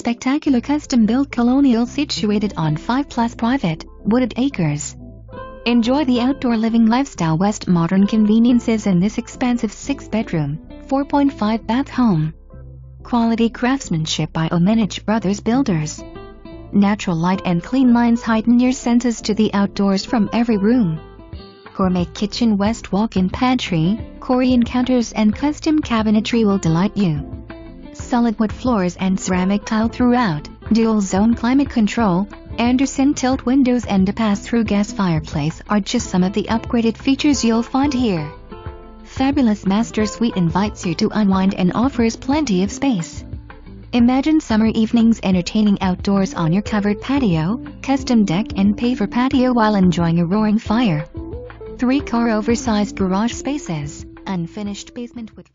spectacular custom-built colonial situated on 5+ private, wooded acres. Enjoy the outdoor living lifestyle with modern conveniences in this expansive 6-bedroom, 4.5-bath home. Quality craftsmanship by Omenich Brothers Builders. Natural light and clean lines heighten your senses to the outdoors from every room. Gourmet kitchen, west walk-in pantry, Korean counters and custom cabinetry will delight you. Solid wood floors and ceramic tile throughout, dual-zone climate control, Anderson tilt windows and a pass-through gas fireplace are just some of the upgraded features you'll find here. Fabulous master suite invites you to unwind and offers plenty of space. Imagine summer evenings entertaining outdoors on your covered patio, custom deck and paver patio while enjoying a roaring fire. 3-car oversized garage spaces, unfinished basement with